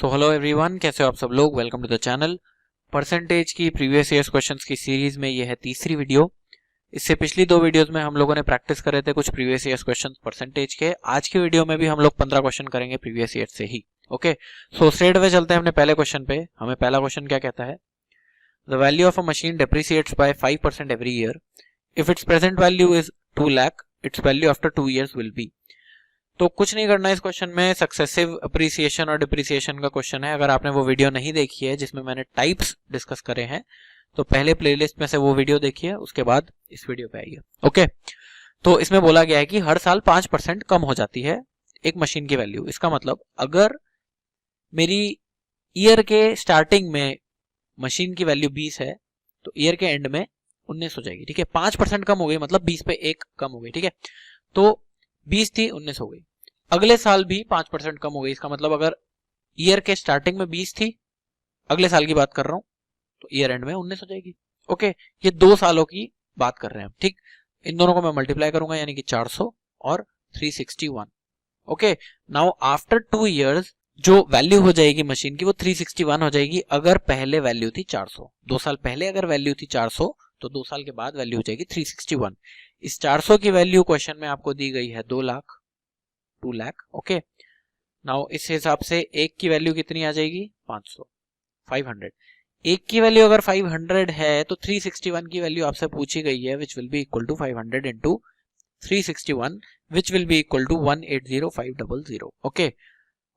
So hello everyone, कैसे हो आप सब लोग। Welcome to the channel. Percentage की प्रीवियस ईयर्स क्वेश्चंस की सीरीज में ये है तीसरी वीडियो। इससे पिछली दो वीडियोस में हम लोगों ने प्रैक्टिस करे थे कुछ प्रीवियस ईयर्स क्वेश्चंस परसेंटेज के। आज की वीडियो में भी हम लोग 15 क्वेश्चन करेंगे प्रीवियस ईयर से ही। ओके, सो स्ट्रेट अवे चलते हैं अपने पहले क्वेश्चन पे। हमें पहला क्वेश्चन क्या कहता है, the value of a machine depreciates by 5% every year. If its present value is 2 lakh, its value after 2 years will be. तो कुछ नहीं करना है इस क्वेश्चन में, सक्सेसिव अप्रिसिएशन और डिप्रिसिएशन का क्वेश्चन है। अगर आपने वो वीडियो नहीं देखी है जिसमें मैंने टाइप्स डिस्कस करे हैं तो पहले प्लेलिस्ट में से वो वीडियो देखिए, उसके बाद इस वीडियो पे आइए। ओके, तो इसमें बोला गया है कि हर साल 5% कम हो जाती है एक मशीन की वैल्यू। इसका मतलब अगर मेरी ईयर के स्टार्टिंग में मशीन की वैल्यू 20 है तो ईयर के एंड में 19 हो जाएगी। ठीक है, 5% कम हो गई मतलब 20 पे 1 कम हो गई। ठीक है, तो 20 थी 19 हो गई। अगले साल भी 5% कम हो गई। इसका मतलब अगर ईयर के स्टार्टिंग में 20 थी, अगले साल की बात कर रहा हूं, तो ईयर एंड में 19 हो जाएगी। ओके, ये 2 सालों की बात कर रहे हैं हम। ठीक, इन दोनों को मैं मल्टीप्लाई करूंगा यानी कि 400 और 361। ओके, नाउ आफ्टर 2 years जो वैल्यू हो जाएगी मशीन की वो 361 हो जाएगी। अगर पहले वैल्यू थी 400, 2 साल पहले अगर वैल्यू थी 400 तो 2 साल के बाद वैल्यू हो जाएगी 361। इस 400 की वैल्यू क्वेश्चन में आपको दी गई है 2 लाख, 2 लाख। ओके, नाउ इस हिसाब से एक की वैल्यू कितनी आ जाएगी, 500, 500। एक की वैल्यू अगर 500 है तो 361 की वैल्यू आपसे पूछी गई है which will be equal to 500 into 361 which will be equal to 180,500। Okay,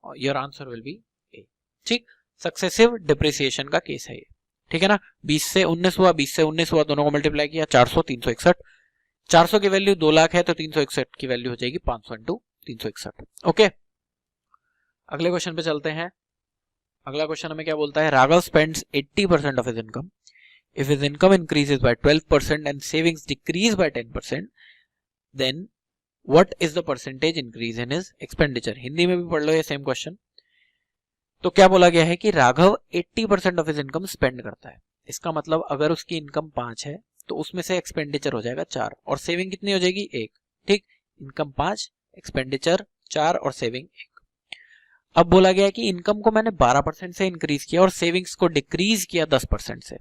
your answer will be A. ठीक, सक्सेसिव डिप्रिसिएशन का केस है ये। ठीक है ना, 20 से 19 हुआ, 20 से 19 हुआ, दोनों को मल्टीप्लाई किया, 400, 361। 400 की वैल्यू 2 लाख है तो 361 की वैल्यू हो जाएगी 500 इंटू 361। ओके, अगले क्वेश्चन पे चलते हैं। अगला क्वेश्चन हमें क्या बोलता है, Raghav spends 80% of his income. If his income increases by 12% and savings decrease by 10%, then what is the percentage increase in his expenditure. Hindi में भी पढ़ लो ये सेम क्वेश्चन। तो क्या बोला गया है कि Raghav 80% of his income spend करता है। इसका मतलब अगर उसकी इनकम 5 है तो उसमें से एक्सपेंडिचर हो जाएगा 4 और सेविंग कितनी हो जाएगी 1। ठीक, इनकम 5, एक्सपेंडिचर 4 और सेविंग 1। अब बोला गया है कि इनकम को मैंने 12% से इंक्रीज किया और सेविंग्स को डिक्रीज किया 10% से।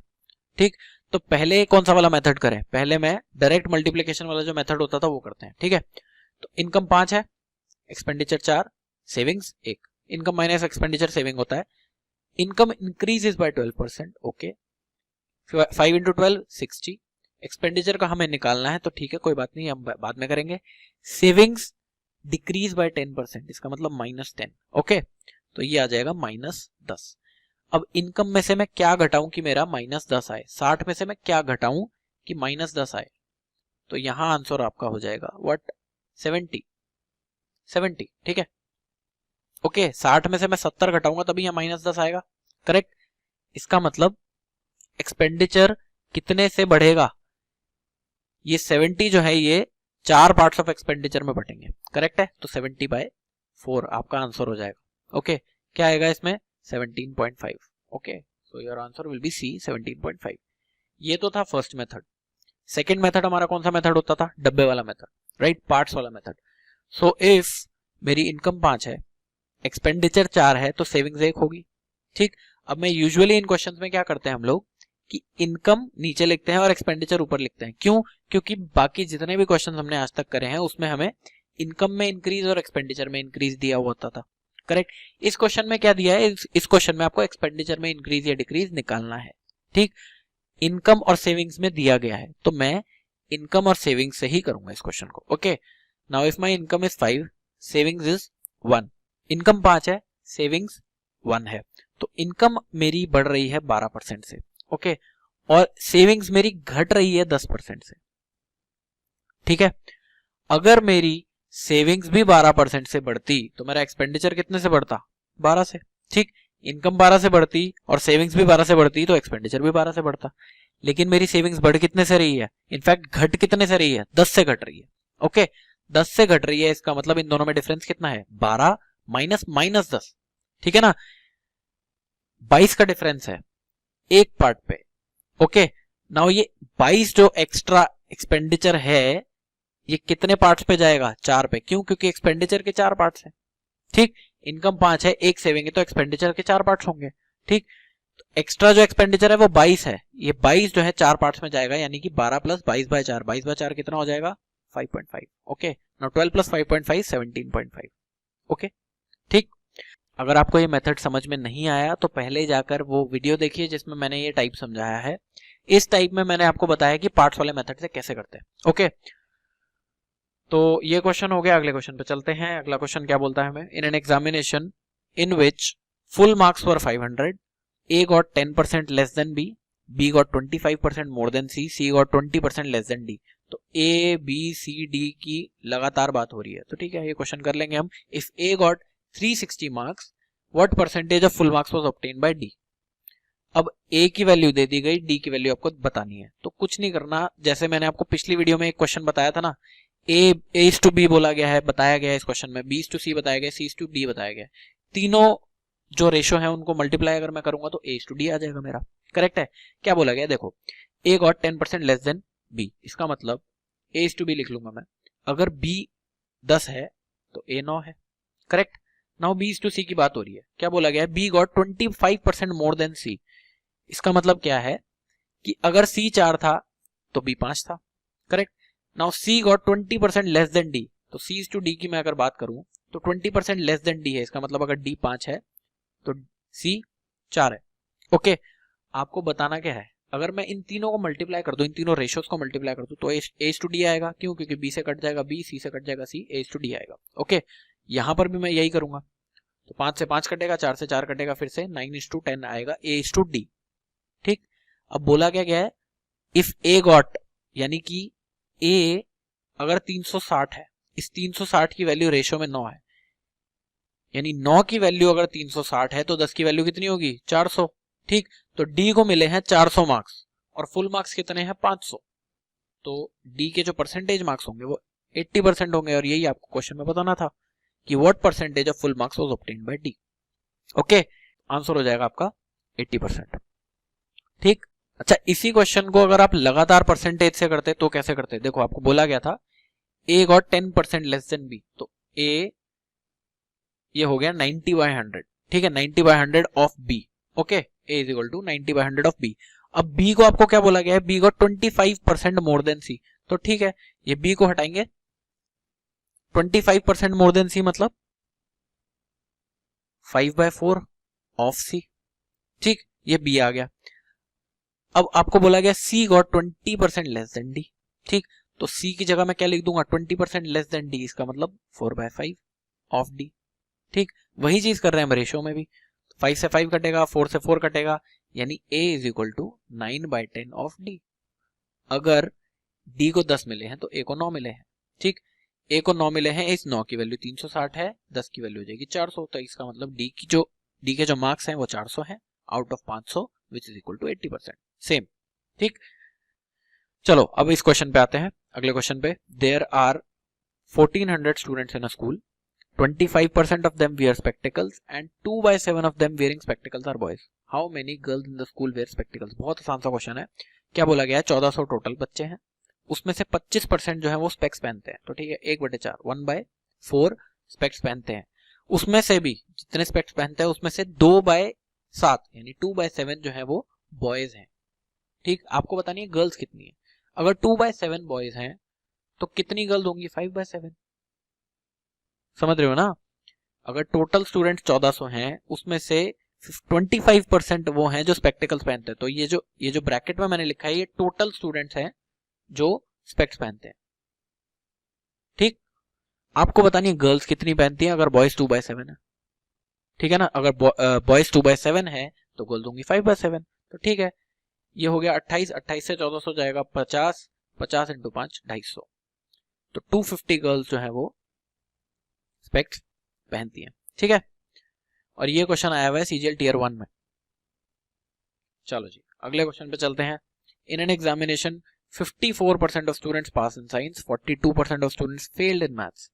ठीक, तो पहले कौन सा वाला मेथड करें, पहले मैं डायरेक्ट मल्टीप्लिकेशन वाला जो मेथड होता था वो करते हैं। ठीक है, तो इनकम 5 है, expenditure 4, savings 1। Income minus expenditure saving होता है। Income increases by 12%। Okay, 5 into 12 60। Expenditure का हमें निकालना है तो ठीक है, कोई बात नहीं, हम बाद में करेंगे। सेविंग्स डिक्रीज बाय 10%, इसका मतलब -10। ओके, तो ये आ जाएगा -10। अब इनकम में से मैं क्या घटाऊं कि मेरा -10 आए, 60 में से मैं क्या घटाऊं कि -10 आए, तो यहां आंसर आपका हो जाएगा व्हाट, 70। ठीक है, ओके, 60 में से मैं 70 घटाऊंगा तभी यहां -10 आएगा। करेक्ट, इसका मतलब एक्सपेंडिचर कितने से बढ़ेगा, ये 70 जो है ये 4 पार्ट्स ऑफ एक्सपेंडिचर में बटेंगे। करेक्ट है, तो 70/4 आपका आंसर हो जाएगा। ओके, क्या आएगा इसमें, 17.5। Okay, so your answer will be C, 17.5। ये तो था फर्स्ट मेथड। सेकेंड मेथड हमारा कौन सा मेथड होता था, डब्बे वाला मेथड, राइट, पार्ट्स वाला मेथड। सो इफ मेरी इनकम 5 है, एक्सपेंडिचर 4 है तो सेविंग्स 1 होगी। ठीक, अब मैं यूजुअली इन क्वेश्चंस में क्या करते हैं हम लोग कि इनकम नीचे लिखते हैं और एक्सपेंडिचर ऊपर लिखते हैं। क्यों, क्योंकि बाकी जितने भी क्वेश्चन हमने आज तक करे हैं उसमें हमें इनकम में इंक्रीज और एक्सपेंडिचर में इंक्रीज दिया हुआ होता था। करेक्ट, इस क्वेश्चन में क्या दिया है, इस क्वेश्चन में आपको एक्सपेंडिचर में इंक्रीज या डिक्रीज निकालना है। ठीक, इनकम और सेविंग्स में दिया गया है तो मैं इनकम और सेविंग्स से ही करूंगा इस क्वेश्चन को। Okay, now if my income is 5, savings is 1। Income 5 है, सेविंग्स 1 है, तो इनकम मेरी बढ़ रही है 12% से। ओके, और सेविंग्स मेरी घट रही है 10% से। ठीक है, अगर मेरी सेविंग्स भी 12% से बढ़ती तो मेरा एक्सपेंडिचर कितने से बढ़ता, 12 से। ठीक, इनकम 12 से बढ़ती और सेविंग्स भी 12 से बढ़ती तो एक्सपेंडिचर भी 12 से बढ़ता। लेकिन मेरी सेविंग्स बढ़ कितने से रही है, इनफैक्ट घट कितने से रही है, 10 से घट रही है। ओके, 10 से घट रही है, इसका मतलब इन दोनों में डिफरेंस कितना है, 12 माइनस -10। ठीक है ना, 22 का डिफरेंस है एक पार्ट पे। ओके, नाउ ये 22 जो एक्स्ट्रा एक्सपेंडिचर है ये कितने पार्ट्स पे जाएगा, 4 पे। क्यों, क्योंकि एक्सपेंडिचर के 4 पार्ट्स हैं। ठीक, इनकम 5 है, एक सेविंग है, तो एक्सपेंडिचर के 4 पार्ट्स होंगे। ठीक, तो एक्स्ट्रा जो एक्सपेंडिचर है वो 22 है, ये 22 जो है 4 पार्ट्स में जाएगा, यानी कि 12 प्लस 22/4, 22/4 कितना हो जाएगा 5.5। Okay, now 12 plus 5.5 17.5। ओके, ठीक। अगर आपको ये मेथड समझ में नहीं आया तो पहले जाकर वो वीडियो देखिए जिसमें मैंने ये टाइप समझाया है। इस टाइप में मैंने आपको बताया कि पार्ट्स वाले मेथड से कैसे करते हैं। ओके, तो ये क्वेश्चन हो गया। अगले क्वेश्चन पे चलते हैं। अगला क्वेश्चन क्या बोलता है हमें, इन an examination in which full marks were 500, A got 10% less than B, B got 25% more than C, C got 20% less than D। तो A, B, C, D की लगातार बात हो रही है, तो ठीक है, ये क्वेश्चन कर लेंगे हम। If A got 360 marks, what percentage of full marks was obtain bye D। अब A की वैल्यू दे दी गई, D की वैल्यू आपको बतानी है। तो कुछ नहीं करना, जैसे मैंने आपको पिछली वीडियो में एक क्वेश्चन बताया था ना, A is to B बोला गया है, बताया गया है इस क्वेश्चन में, B is to C बताया गया, C is to D बताया गया है। तीनों जो रेशो है उनको मल्टीप्लाई अगर मैं करूंगा तो A is to D आ जाएगा मेरा। करेक्ट है। क्या बोला गया, देखो A got 10% less than B, इसका मतलब A is to B लिख लूंगा मैं। अगर B 10 है तो A 9 है। Correct. Now B is to C की बात हो रही है। क्या बोला गया है, B got 25% more than C, इसका मतलब क्या है कि अगर C 4 था तो B 5 था। Correct. Now C got 20% less than D, तो C is to D की मैं अगर बात करूं तो 20% लेस देन D है, इसका मतलब अगर D 5 है तो C 4 है। ओके, आपको बताना क्या है, अगर मैं इन तीनों को मल्टीप्लाई कर दूं, इन तीनों रेशियोज को मल्टीप्लाई कर दूं तो A is to D आएगा। क्यों? क्योंकि B से कट जाएगा B, C से कट जाएगा C, A is to D आएगा। ओके, यहां पर भी मैं यही करूंगा, तो 5 से 5 कटेगा, 4 से 4 कटेगा, फिर से 9 is to 10 आएगा, A is to D। ठीक, अब बोला क्या गया है, इफ A got, यानी कि A अगर 360 है, इस 360 की वैल्यू रेशियो में 9 है, यानी 9 की वैल्यू अगर 360 है तो 10 की वैल्यू कितनी होगी 400। ठीक, तो D को मिले हैं 400 मार्क्स और फुल मार्क्स कितने हैं 500, तो D के जो परसेंटेज मार्क्स होंगे वो 80% होंगे, और यही आपको क्वेश्चन में बताना था कि what percentage of full marks was obtained by D। Okay, answer हो जाएगा आपका 80%। ठीक, अच्छा, इसी क्वेश्चन को अगर आप लगातार परसेंटेज से करते तो कैसे करते, देखो आपको बोला गया था A got 10% less than B, तो A ये हो गया 90/100। ठीक है, 90/100 of B। Okay, A is equal to 90/100 of B। अब B को आपको क्या बोला गया है, B got 25% more than C, तो ठीक है, ये B को हटाएंगे, 25% मोर देन C मतलब 5/4 ऑफ C। ठीक, ये B आ गया। अब आपको बोला गया C got 20% less than D। ठीक, तो C की जगह मैं क्या लिख दूंगा 20% लेस देन D, इसका मतलब 4/5 ऑफ D। ठीक, वही चीज कर रहे हैं हम रेशियो में भी, 5 से 5 कटेगा, 4 से 4 कटेगा, यानी A is equal to 9/10 of D। अगर D को 10 मिले हैं तो A को 9 मिले हैं। ठीक, A को 9 मिले हैं, इस 9 की वैल्यू 360 है, 10 की वैल्यू हो जाएगी 400, तो इसका मतलब D के जो मार्क्स हैं वो 400 हैं out of 500, which is equal to 80%। Same. ठीक, चलो अब इस क्वेश्चन पे आते हैं, अगले क्वेश्चन पे। There are 1400 students in a school, 25% of them wear spectacles and 2/7 of them wearing spectacles are boys. How many girls in the school wear spectacles? बहुत आसान सा क्वेश्चन है। क्या बोला गया है, 1400 टोटल बच्चे हैं, उसमें से 25% जो है वो स्पेक्स पहनते हैं, तो ठीक है 1/4 1/4 स्पेक्स पहनते हैं। उसमें से भी जितने स्पेक्स पहनते हैं उसमें से 2/7 यानी 2/7 जो है वो बॉयज हैं। ठीक, आपको बतानी है गर्ल्स कितनी है। अगर 2/7 बॉयज हैं तो कितनी गर्ल्स होंगी 5/7, समझ रहे हो ना। अगर टोटल स्टूडेंट्स 1400 हैं उसमें से 25% वो हैं जो स्पेक्टिकल्स पहनते हैं, तो ये जो ब्रैकेट में मैंने लिखा है ये टोटल स्टूडेंट्स हैं जो स्पेक्स पहनते हैं। ठीक, आपको बतानी है गर्ल्स कितनी पहनती हैं अगर बॉयज 2/7 है। ठीक है ना, अगर बॉयज 2/7 है तो गर्ल्स होंगी 5/7, तो ठीक है, ये हो गया 28 से 1400 जाएगा 50 इंटू 5 250, तो 250 गर्ल्स जो है वो स्पेक्स पहनती हैं। ठीक है, और ये क्वेश्चन आया हुआ है सीजीएल टीयर 1 में। चलो जी, अगले क्वेश्चन पे चलते हैं। In an examination 54% of students pass in science, 42% of students failed in maths.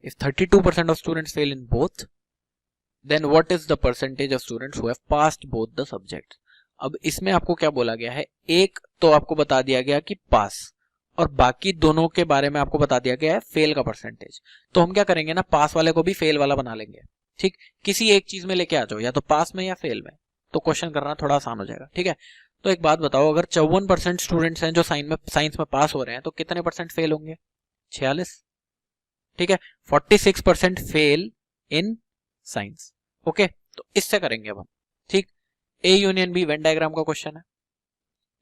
If 32% of students fail in both, then what is the percentage of students who have passed both the subjects. अब इसमें आपको क्या बोला गया है, एक तो आपको बता दिया गया कि पास, और बाकी दोनों के बारे में आपको बता दिया गया है फेल का परसेंटेज। तो हम क्या करेंगे ना, पास वाले को भी फेल वाला बना लेंगे। ठीक, किसी एक चीज में लेके आ जाओ, या तो पास में या फेल में, तो क्वेश्चन करना थोड़ा आसान हो जाएगा। ठीक है, तो एक बात बताओ, अगर 54% स्टूडेंट्स हैं जो साइंस में पास हो रहे हैं, तो कितने परसेंट फेल होंगे? 46। ठीक है, 46% फेल इन साइंस। ओके, तो इससे करेंगे अब हम। ठीक, A union B Venn diagram का क्वेश्चन है।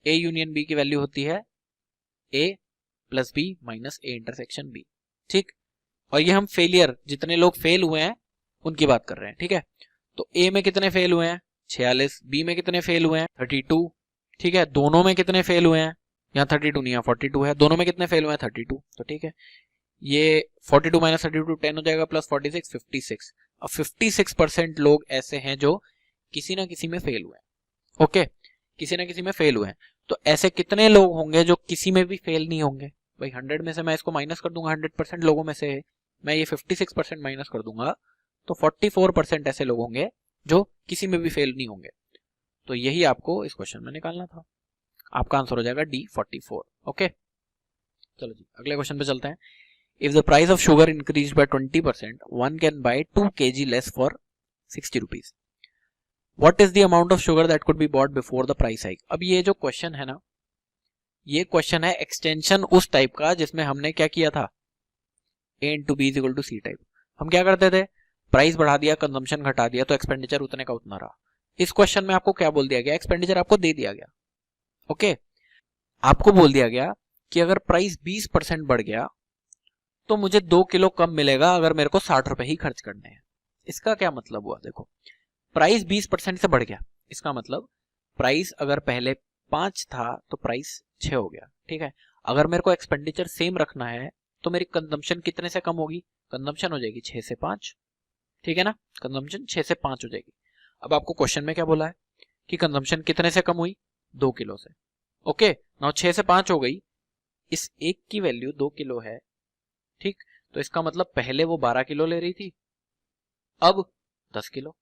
ए यूनियन बी की वैल्यू होती है A plus B minus A intersection B. ठीक, और ये हम फेलियर, जितने लोग फेल हुए हैं उनकी बात कर रहे हैं। ठीक है, तो ए में कितने फेल हुए हैं? 46। बी में कितने फेल हुए हैं? 32। ठीक है, दोनों में कितने फेल हुए हैं? यहाँ 32 नहीं है, 42 है। दोनों में कितने फेल हुए हैं? 32। तो ठीक है, ये 42 माइनस 32 10 हो जाएगा, प्लस 46 56। अब 56% लोग ऐसे हैं जो किसी ना किसी में फेल हुए हैं। ओके, किसी ना किसी में फेल हुए हैं। तो ऐसे कितने लोग होंगे जो किसी में भी फेल नहीं होंगे? भाई 100 में से मैं इसको माइनस कर दूंगा, 100% लोगों में से मैं ये 56% माइनस कर दूंगा, तो 44% ऐसे लोग होंगे जो किसी में भी फेल नहीं होंगे। तो यही आपको इस क्वेश्चन में निकालना था। आपका आंसर हो जाएगा डी 44। ओके, चलो जी अगले क्वेश्चन पे चलते हैं। If the price of sugar increase bye 20%, one can buy 2 kg less for 60 rupees. What is the amount of sugar that could be bought before the price hike? अब ये जो question है ना, ये क्वेश्चन है एक्सटेंशन उस type का जिसमें हमने क्या किया था, A into B is equal to C type. हम क्या करते थे, प्राइस बढ़ा दिया, कंजम्पशन घटा दिया, तो एक्सपेंडिचर उतने का उतना रहा। इस क्वेश्चन में आपको क्या बोल दिया गया, एक्सपेंडिचर आपको दे दिया गया। ओके, आपको बोल दिया गया कि अगर प्राइस 20% बढ़ गया तो मुझे 2 किलो कम मिलेगा अगर मेरे को 60 रुपए ही खर्च करने हैं। इसका क्या मतलब हुआ? देखो, प्राइस 20% से बढ़ गया, इसका मतलब प्राइस अगर पहले 5 था तो प्राइस 6 हो गया। ठीक है, अगर मेरे को एक्सपेंडिचर सेम रखना है तो मेरी कंजम्पशन कितने से कम होगी? कंजम्पशन हो जाएगी 6 से 5। ठीक है ना, कंजम्पशन 6 से 5 हो जाएगी। अब आपको क्वेश्चन में क्या बोला है कि कंजम्पशन कितने से कम हुई? 2 किलो से। ओके, नाउ 6 से 5 हो गई, इस एक की वैल्यू 2 किलो है। ठीक, तो इसका मतलब पहले वो 12 किलो ले रही थी, अब 10 किलो।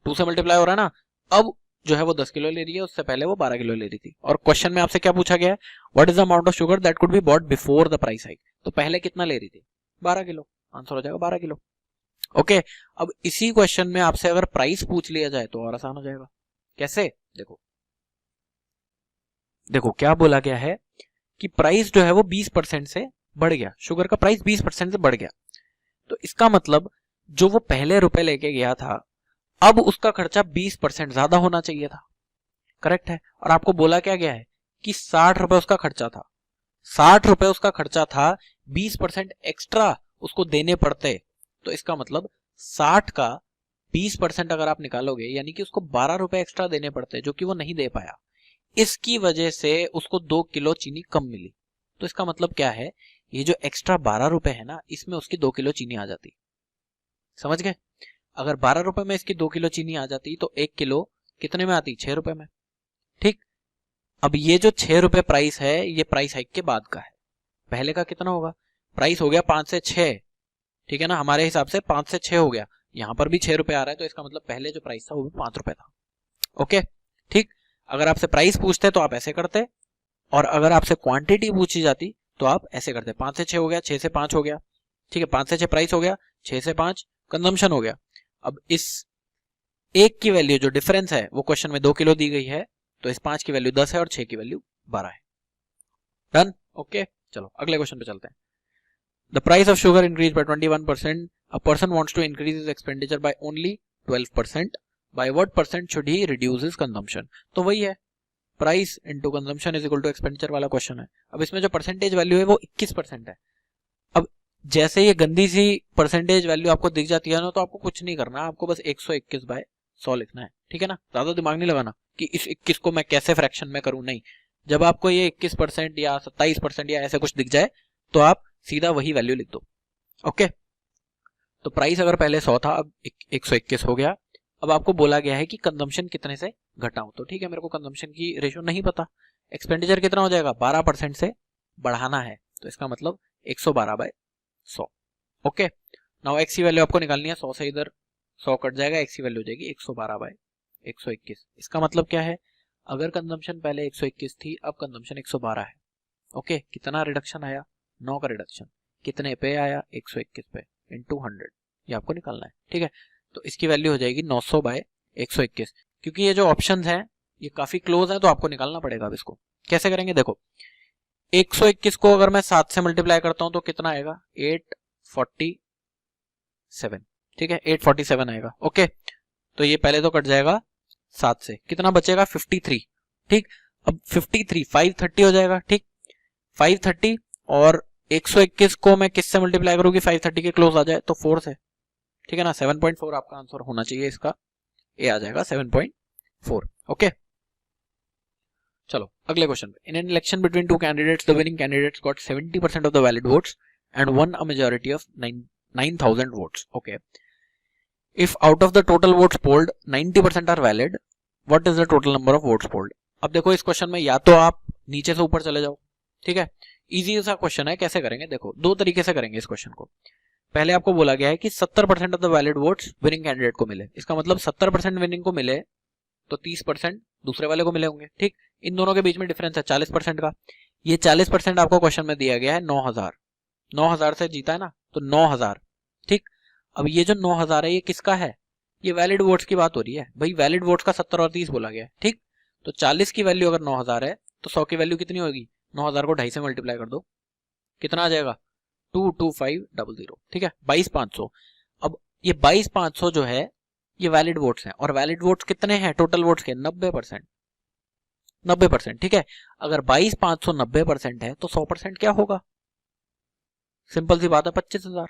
2 से मल्टीप्लाई हो रहा है ना, अब जो है वो 10 किलो ले रही है, उससे पहले वो 12 किलो ले रही थी। और क्वेश्चन में आपसे क्या पूछा गया है, what is the amount of sugar that could be bought before the price hike? तो पहले कितना ले रही थी? 12 किलो। आंसर हो जाएगा 12 किलो। ओके, अब इसी क्वेश्चन में आपसे अगर प्राइस पूछ लिया जाए तो और आसान हो जाएगा। कैसे? देखो देखो क्या बोला गया है कि प्राइस जो है वो 20% से बढ़ गया, शुगर का प्राइस 20% से बढ़ गया। तो इसका मतलब जो वो पहले रुपए लेके गया था, अब उसका खर्चा 20% ज्यादा होना चाहिए था। करेक्ट है, और आपको बोला क्या गया है कि 60 रुपए उसका खर्चा था। 60 रुपए उसका खर्चा था, 20% एक्स्ट्रा उसको देने पड़ते, तो इसका मतलब 60 का 20% अगर आप निकालोगे, यानी कि उसको 12 रुपए एक्स्ट्रा देने पड़ते जो कि वो नहीं दे पाया। इसकी वजह से उसको 2 किलो चीनी कम मिली। तो इसका मतलब क्या है, ये जो एक्स्ट्रा 12 रुपए है ना, इसमें उसकी 2 किलो चीनी आ जाती। समझ गए? अगर 12 रुपए में इसकी 2 किलो चीनी आ जाती तो 1 किलो कितने में आती? 6 रुपए में। ठीक, अब ये जो 6 रुपए प्राइस है, ये प्राइस हाइक के बाद का है। पहले का कितना होगा? प्राइस हो गया 5 से 6। ठीक है ना, हमारे हिसाब से 5 से 6 हो गया, यहां पर भी 6 रुपए आ रहा है, तो इसका मतलब पहले जो प्राइस था वो भी 5 रुपए था। ओके, ठीक, अगर आपसे प्राइस पूछते तो आप ऐसे करते, और अगर आपसे क्वांटिटी पूछी जाती तो आप ऐसे करते। 5 से 6 हो गया, 6 से 5 हो गया। ठीक है, 5 से 6 प्राइस हो गया, 6 से 5 कंजम्पशन हो गया। अब इस एक की वैल्यू जो डिफरेंस है वो क्वेश्चन में 2 किलो दी गई है, तो इस 5 की वैल्यू 10 है और 6 की वैल्यू 12 है। डन? ओके, चलो अगले क्वेश्चन पे चलते हैं। The price of sugar increase by 21%, a person wants to increase his expenditure by only 12%, by what percent should he reduce his consumption? तो वही है, price into consumption is equal to expenditure वाला question है। अब इसमें जो percentage value है वो 21% है। अब जैसे ये गंदी सी परसेंटेज वैल्यू आपको दिख जाती है ना, तो आपको कुछ नहीं करना, आपको बस 121/100 लिखना है। ठीक है ना, ज्यादा दिमाग नहीं लगाना कि इस 21 को मैं कैसे फ्रैक्शन में करूं, नहीं। जब आपको ये 21% या 27% या ऐसे कुछ दिख जाए तो आप सीधा वही वैल्यू लिख दो। ओके, तो प्राइस अगर पहले 100 था, अब 121 हो गया। अब आपको बोला गया है कि कंजम्पशन कितने से घटाऊं, तो ठीक है, मेरे को कंजम्पशन की रेशियो नहीं पता, एक्सपेंडिचर कितना हो जाएगा? 12% से बढ़ाना है, तो इसका मतलब 112/100। ओके, नाउ एक्स की वैल्यू आपको निकालनी है, 100 से इधर 100 कट जाएगा, एक्स की वैल्यू हो जाएगी 112/121। इसका मतलब क्या है, अगर कंजम्पशन पहले 121 थी, अब कंजम्पशन 112 है। ओके, कितना रिडक्शन आया? 9 का रिडक्शन। कितने पे आया? 121 पे, इनटू 100। ये आपको निकालना है, ठीक है। तो इसकी वैल्यू हो जाएगी 900 बाय 121, क्योंकि ये जो ऑप्शंस हैं ये काफी क्लोज है तो आपको निकालना पड़ेगा। अब इसको कैसे करेंगे, देखो 121 को अगर मैं 7 से मल्टीप्लाई करता हूं तो कितना आएगा, 847, ठीक है, 847 आएगा। ओके, तो ये पहले तो कट जाएगा 7 से, कितना बचेगा 53, ठीक। अब 53 530 हो जाएगा, ठीक, 530 और 121 को मैं किससे मल्टीप्लाई करूँ कि 530 के क्लोज आ जाए, तो 4 से, ठीक है ना। 7.4 आपका आंसर होना चाहिए, इसका ए आ जाएगा 7.4। ओके, चलो अगले क्वेश्चन पे। In an election between two candidates the winning candidates got 70% of the valid votes and won a majority of 9000 votes. Okay, if out of the total votes polled 90% are valid, what is the total number of votes polled. अब देखो इस question में या तो आप नीचे से ऊपर चले जाओ, ठीक है, इजी सा क्वेश्चन है। कैसे करेंगे, देखो दो तरीके से करेंगे इस क्वेश्चन को। पहले आपको बोला गया है कि 70% of the valid votes winning candidate को मिले, इसका मतलब 70% विनिंग को मिले तो 30% दूसरे वाले को मिले होंगे, ठीक। इन दोनों के बीच में डिफरेंस है 40% का। ये 40% आपको क्वेश्चन में दिया गया है 9000 से जीता है ना, तो 9000, ठीक। अब ये जो 9000 है ये किसका है, ये वैलिड वोट्स की बात हो रही है भाई, वैलिड वोट्स का 70 और 30 बोला गया है, ठीक। तो 40 की वैल्यू अगर 9000 है तो 100 की वैल्यू कितनी होगी, 9000 को 2.5 से मल्टीप्लाई कर दो, कितना आ जाएगा 22500, ठीक है, 22500। अब ये 22500 जो है ये वैलिड वोट्स हैं, और वैलिड वोट्स कितने हैं टोटल वोट्स के, 90%, ठीक है। अगर 22500 90% है तो 100% क्या होगा, सिंपल सी बात है 25000,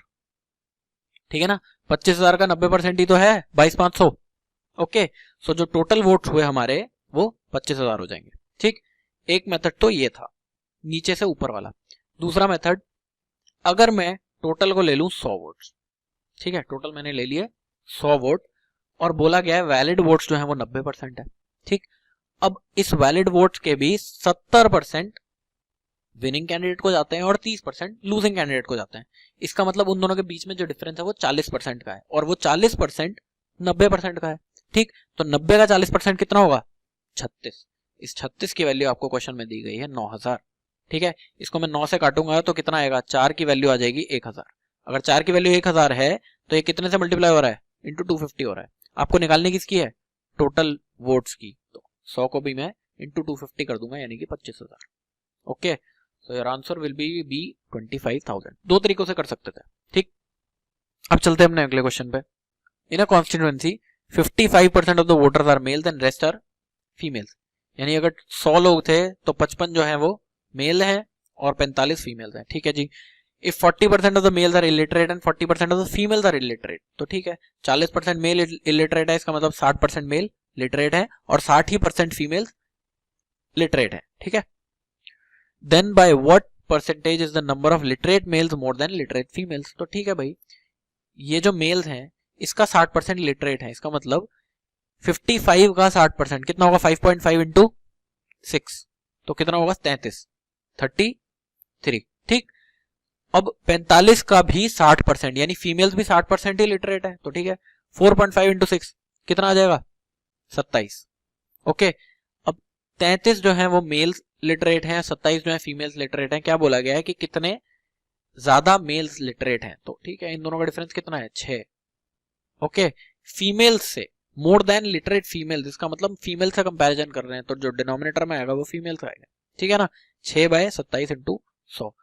ठीक है ना। 25000 का 90% ही तो है 22500। ओके, सो जो टोटल वोट्स हुए हमारे वो 25000 हो जाएंगे, ठीक। एक मेथड तो ये था नीचे से ऊपर वाला। दूसरा मेथड, अगर मैं टोटल को ले लूं 100 वोट्स, ठीक है, टोटल मैंने ले लिए 100 वोट और बोला गया है वैलिड वोट्स जो है वो 90% है, ठीक। अब इस वैलिड वोट्स के भी 70% विनिंग कैंडिडेट को जाते हैं और 30% लूजिंग कैंडिडेट को जाते हैं। इसका मतलब उन दोनों के बीच में जो डिफरेंस है वो 40% का है, और वो 40% 90% का है, ठीक। तो 90 का 40% कितना होगा, 36। इस 36 की वैल्यू आपको क्वेश्चन में दी गई है 9000, ठीक है। इसको मैं 9 से काटूंगा तो कितना आएगा, 4 की वैल्यू आ जाएगी 1000। अगर 4 की वैल्यू 1000 है तो ये कितने से मल्टीप्लाई हो रहा है, इंटू 250 हो रहा है। आपको निकालने किसकी है, टोटल वोट्स की, तो 100 को भी मैं इंटू 250 कर दूंगा, यानी कि 25000। Okay, so your answer will B 25000। दो तरीकों से कर सकते थे, ठीक। अब चलते हैं अपने अगले क्वेश्चन पे। In a constituency 55% of the voters are male and rest are females, यानी अगर 100 लोग थे तो 55 जो है वो मेल है और 45 फीमेल्स हैं, ठीक है जी। If 40% of the males are illiterate and 40% of the females are illiterate, तो ठीक है 40% मेल इलिटरेट है, इसका मतलब 60% मेल लिटरेट है और 60% फीमेल्स लिटरेट है, ठीक है। Then by what percentage is the number of literate males more than literate females, तो ठीक है भाई, ये जो मेल्स हैं इसका 60% लिटरेट है, इसका मतलब 55 का 60% कितना होगा, 5.5 इंटू 6, तो कितना होगा 33, ठीक। अब 45 का भी 60%, यानी फीमेल्स भी 60% ही लिटरेट है, तो ठीक है 4.5 इंटू 6 कितना आ जाएगा 27। ओके, अब 33 जो है वो मेल्स लिटरेट हैं, 27 जो है फीमेल्स लिटरेट हैं। क्या बोला गया है कि कितने ज्यादा मेल्स लिटरेट हैं, तो ठीक है इन दोनों का डिफरेंस कितना है 6। ओके, फीमेल्स से मोर देन लिटरेट फीमेल्स, इसका मतलब फीमेल से कंपैरिजन कर रहे हैं, तो जो डिनोमिनेटर में आएगा वो फीमेल्स आएगा, ठीक है ना। 6/27 इंटू 100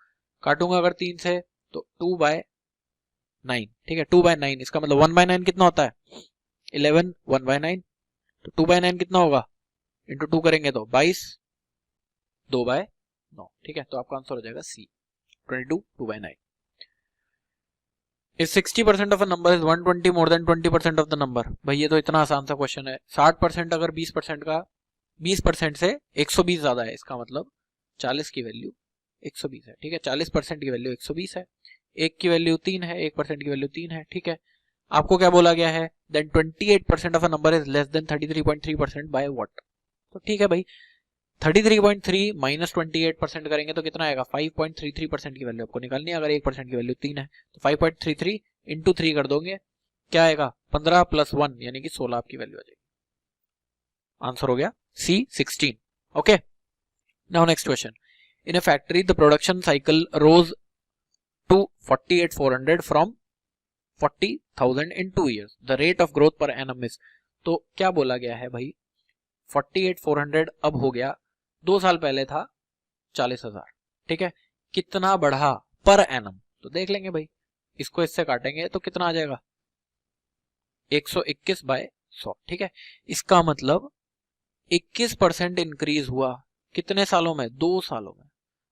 काटूंगा अगर 3 से तो 2/9, ठीक है 2/9, इसका मतलब 1/9 कितना होता है 11, 1/9, तो 2/9 कितना होगा, इंटू 2 करेंगे तो 22, 2/9, ठीक है। तो आपका आंसर हो जाएगा सी 22, 2/9। If 60% of a number is 120 more than 20% of the number, भाई ये तो इतना आसान सा क्वेश्चन है। 60% अगर 20% का 20% से 120 ज्यादा है, इसका मतलब 40 की वैल्यू 120 है, ठीक है। 40% की वैल्यू 120 है, 1 की वैल्यू 3 है, 1% की वैल्यू 3 है, ठीक है। आपको क्या बोला गया है, then 28% of a number is less than 33.3% by what, तो ठीक है भाई 33.3 माइनस 28% करेंगे तो कितना आएगा 5.33% की वैल्यू आपको निकालनी है। अगर 1% की वैल्यू 3 है तो 5.33 इंटू 3 कर दोगे, क्या आएगा 15 + 1 यानी कि 16 आपकी वैल्यू आ जाएगी। आंसर हो गया C 16। Okay, now next question. In a factory the production cycle rose to 48,400 from 40,000 in 2 years. The rate of growth per annum is, तो क्या बोला गया है भाई, 48,400 अब हो गया, 2 साल पहले था 40,000, ठीक है, कितना बढ़ा पर एनम, तो देख लेंगे भाई, इसको इससे काटेंगे तो कितना आ जाएगा 121/100, ठीक है। इसका मतलब 21% इंक्रीज हुआ कितने सालों में, 2 सालों में।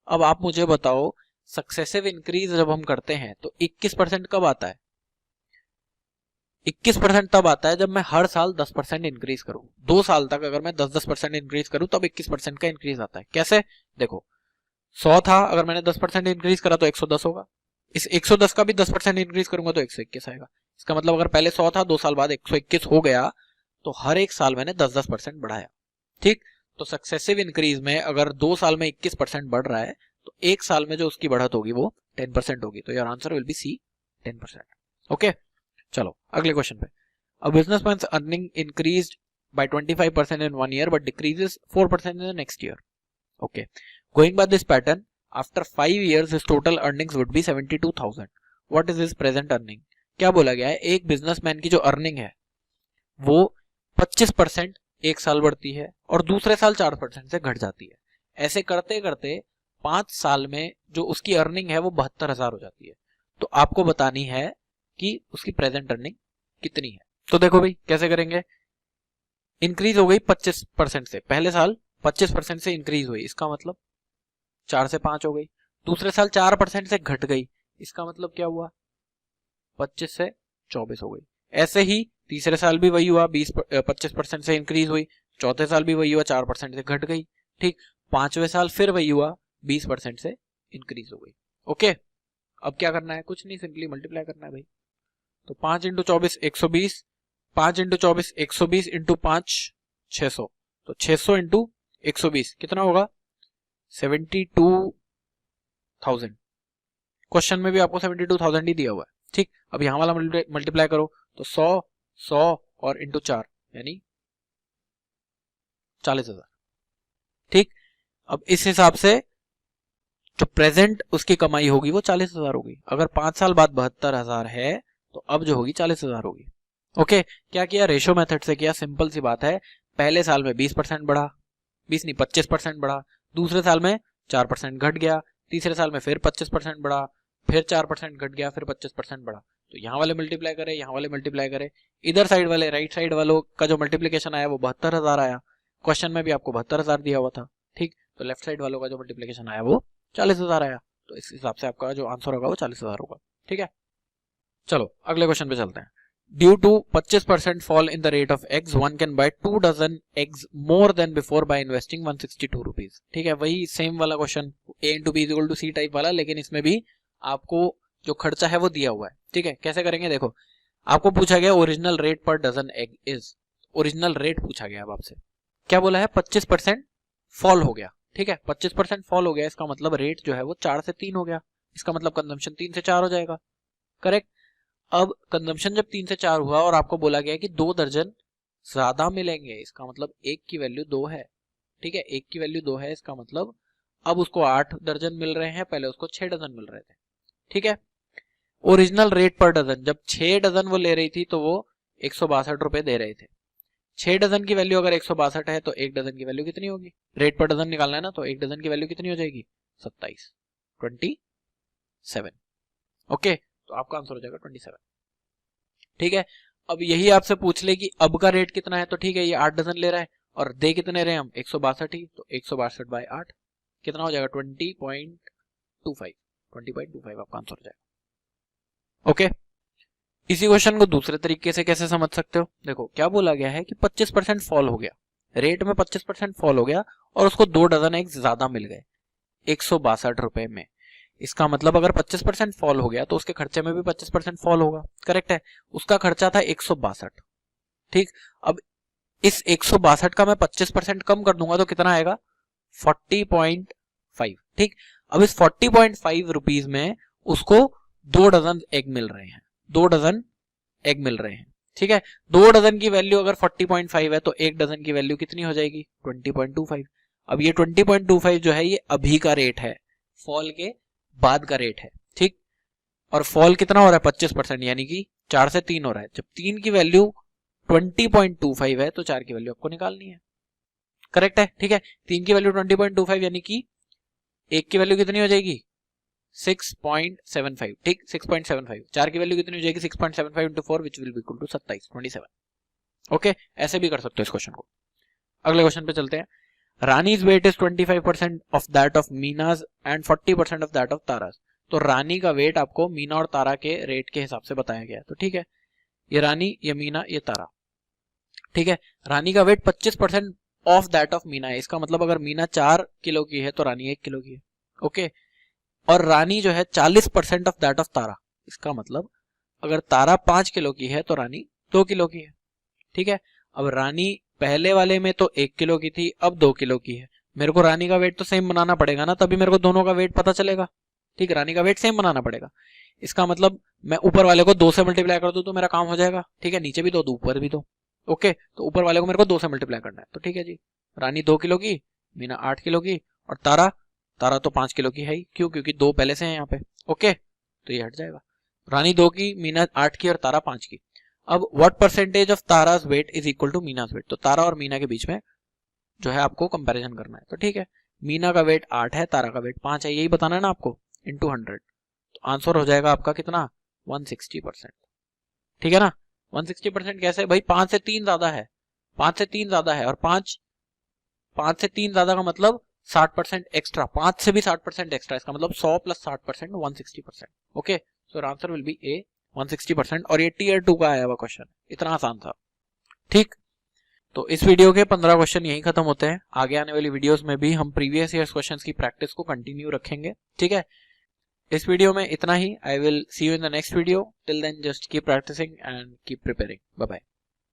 अब आप मुझे बताओ सक्सेसिव इंक्रीज जब हम करते हैं तो 21% कब आता है, 21% तब आता है जब मैं हर साल 10% इंक्रीज करूं। 2 साल तक अगर मैं 10% इंक्रीज करूं तब 21% का इंक्रीज आता है। कैसे, देखो 100 था, अगर मैंने 10% इंक्रीज करा तो 110 होगा, इस 110 का भी 10% इंक्रीज करूंगा तो 121 आएगा। इसका मतलब अगर पहले 100 था, 2 साल बाद 121 हो गया, तो हर एक साल मैंने 10% बढ़ाया, ठीक। तो सक्सेसिव इंक्रीज में अगर 2 साल में 21% बढ़ रहा है तो एक साल में जो उसकी बढ़त होगी वो 10% होगी, तो your answer will be C, 10%। Okay, चलो अगले क्वेश्चन पे। A businessman's earning increased by 25% in 1 year but decreases 4% in the next year. Okay, going by this pattern, after 5 years his total earnings would be 72,000. What is his present earning? क्या बोला गया है, एक businessman की जो earning है वो 25% एक साल बढ़ती है और दूसरे साल 4% से घट जाती है। ऐसे करते करते 5 साल में जो उसकी अर्निंग है वो 72,000 हो जाती है। तो आपको बतानी है कि उसकी प्रेजेंट अर्निंग कितनी है। तो देखो भाई कैसे करेंगे, इंक्रीज हो गई 25% से, पहले साल 25% से इंक्रीज हुई, इसका मतलब 4 से 5 हो गई, दूसरे साल 4% से घट गई, इसका मतलब क्या हुआ 25 से 24 हो गई। ऐसे ही तीसरे साल भी वही हुआ, 25% से इंक्रीज हुई, चौथे साल भी वही हुआ, 4% से घट गई, ठीक। 5वें साल फिर वही हुआ, 20% से इंक्रीज हो गई। ओके, अब क्या करना है, कुछ नहीं, सिंपली मल्टीप्लाई करना है भाई। तो 5 × 24 120, 5 × 24 120 × 5 600, तो 600 × 120 कितना होगा 72,000। क्वेश्चन में भी आपको 72,000 ही दिया हुआ है, ठीक। अब यहां वाला मल्टीप्लाई करो तो 100 100 और इंटू 4 यानी 40,000, ठीक। अब इस हिसाब से जो प्रेजेंट उसकी कमाई होगी वो 40,000 होगी। अगर 5 साल बाद 72,000 है तो अब जो होगी 40,000 होगी। ओके, क्या किया, रेशो मेथड से किया, सिंपल सी बात है। पहले साल में 20% बढ़ा, 20 नहीं 25% बढ़ा, दूसरे साल में 4% घट गया, तीसरे साल में फिर 25% बढ़ा, फिर 4% घट गया, फिर 25% बढ़ा। तो यहाँ वाले मल्टीप्लाई करे, यहाँ वाले मल्टीप्लाई करे, इधर साइड वाले राइट साइड वालों का जो मल्टीप्लीकेशन आया वो 72,000 आया। क्वेश्चन में भी आपको 72,000 दिया हुआ था, ठीक। तो लेफ्ट साइड वालों का जो मल्टीप्लीकेशन आया वो 40,000 आया। तो इस हिसाब से आपका जो आंसर होगा वो 40,000 होगा, ठीक है। चलो अगले क्वेश्चन पे चलते हैं। Due to 25% fall in the rate of eggs, one can buy 2 dozen eggs more than before by investing 162 rupees। ठीक है, वही सेम वाला question A into B = C type वाला, लेकिन इसमें भी आपको जो खर्चा है वो दिया हुआ है, ठीक है। कैसे करेंगे, देखो आपको पूछा गया original rate per dozen egg is, original rate पूछा गया। अब आपसे क्या बोला है, 25% फॉल हो गया, ठीक है। 25% फॉल हो गया, इसका मतलब रेट जो है वो 4 से 3 हो गया, इसका मतलब कंजम्पशन 3 से 4 हो जाएगा, करेक्ट। अब कंजम्पशन जब 3 से 4 हुआ और आपको बोला गया कि 2 दर्जन ज्यादा मिलेंगे, इसका मतलब एक की वैल्यू 2 है, ठीक है, एक की वैल्यू 2 है, इसका मतलब अब उसको 8 दर्जन मिल रहे हैं, पहले उसको 6 डजन मिल रहे थे, ठीक है। ओरिजिनल रेट पर डजन, जब 6 डजन वो ले रही थी तो वो 162 रुपए दे रहे थे। 6 डजन की वैल्यू अगर 162 है तो 1 डजन की वैल्यू कितनी होगी, रेट पर डजन निकालना है ना, तो 1 डजन की वैल्यू कितनी हो जाएगी 27। ओके, तो आपका आंसर हो जाएगा 27, ठीक है। अब यही आपसे पूछ ले कि अब का रेट कितना है, तो ठीक है, ये 8 डजन ले रहा है और दे कितने रहे हम 162 ही, तो 162/8 कितना हो जाएगा 20.25 आपका आंसर हो जाएगा। ओके, इसी क्वेश्चन को दूसरे तरीके से कैसे समझ सकते हो, देखो क्या बोला गया है कि 25% फॉल हो गया, रेट में 25% फॉल हो गया और उसको 2 डजन एग्स ज्यादा मिल गए 162 रुपए में। इसका मतलब अगर 25% फॉल हो गया तो उसके खर्चे में भी 25% फॉल होगा, करेक्ट है। उसका खर्चा था 162, ठीक। अब इस 162 का मैं 25% कम कर दूंगा तो कितना आएगा 40.5, ठीक। अब इस 40.5 रुपीज में उसको 2 डजन एग मिल रहे हैं, 2 डजन एग मिल रहे हैं, ठीक है। 2 डजन की वैल्यू अगर 40.5 है तो 1 डजन की वैल्यू कितनी हो जाएगी 20.25। अब ये 20.25 जो है ये अभी का रेट है, फॉल के बाद का रेट है, ठीक। और फॉल कितना हो रहा है 25%, यानी कि 4 से 3 हो रहा है। जब 3 की वैल्यू 20.25 है तो 4 की वैल्यू आपको निकालनी है। करेक्ट है, ठीक है। 3 की वैल्यू 20.25 यानी कि 1 की वैल्यू कितनी हो जाएगी 6.75, ठीक 6.75। 4 की वैल्यू कितनी हो जाएगी 6.75 into 4 which will be equal to 27। Okay, ऐसे भी कर सकते हो इस क्वेश्चन को। अगले क्वेश्चन पे चलते हैं। Rani's weight is 25% of that of Meena's and 40% of that of Tara's. तो रानी का वेट आपको मीना और तारा के रेट के हिसाब से बताया गया है। तो ठीक है, ये रानी, ये मीना, ये तारा, ठीक है। रानी का weight 25% of that of Meena है। इसका मतलब अगर मीना 4 किलो की है तो रानी 1 किलो की है। ओके, और रानी जो है 40% ऑफ दैट ऑफ तारा। इसका मतलब अगर तारा 5 किलो की है तो रानी 2 किलो की है। ठीक है, अब रानी पहले वाले में तो 1 किलो की थी, अब 2 किलो की है। मेरे को रानी का वेट तो सेम बनाना पड़ेगा ना, तभी मेरे को दोनों का वेट पता चलेगा। ठीक है, रानी का वेट सेम बनाना पड़ेगा। इसका मतलब मैं ऊपर वाले को 2 से मल्टीप्लाई कर दूं तो मेरा काम हो जाएगा। ठीक है, नीचे भी 2 ऊपर भी 2। ओके, तो ऊपर वाले को मेरे को 2 से मल्टीप्लाई करना है। तो ठीक है जी, रानी 2 किलो की, मीना 8 किलो की, और तारा तो 5 किलो की है ही। क्यों? क्योंकि 2 पहले से है यहाँ पे। ओके, तो ये हट जाएगा। रानी 2 की, मीना 8 की और तारा 5 की। अब what percentage of Tara's weight is equal to Meena's weight. तो तारा और मीना के बीच में जो है आपको कंपैरिजन करना है। तो ठीक है, मीना का वेट 8 है, तारा का वेट 5 है, यही बताना है ना आपको, इंटू 100। तो आंसर हो जाएगा आपका कितना 160%। ठीक है ना, 160% कैसे भाई? 5 से 3 ज्यादा है, 5 से 3 ज्यादा है, और 5 से 3 ज्यादा का मतलब 60% एक्स्ट्रा, 5 से भी 60% एक्स्ट्रा। इसका मतलब 100 plus 60% 160%। Okay, so answer will be A 160%। और ये टीयर 2 का आया हुआ क्वेश्चन, इतना आसान था। ठीक, तो इस वीडियो के 15 क्वेश्चन यही खत्म होते हैं। आगे आने वाली वीडियोस में भी हम प्रीवियस ईयर क्वेश्चंस की प्रैक्टिस को कंटिन्यू रखेंगे। ठीक है, इस वीडियो में इतना ही। I will see you in the next video. Till then just keep practicing and keep preparing. Bye bye.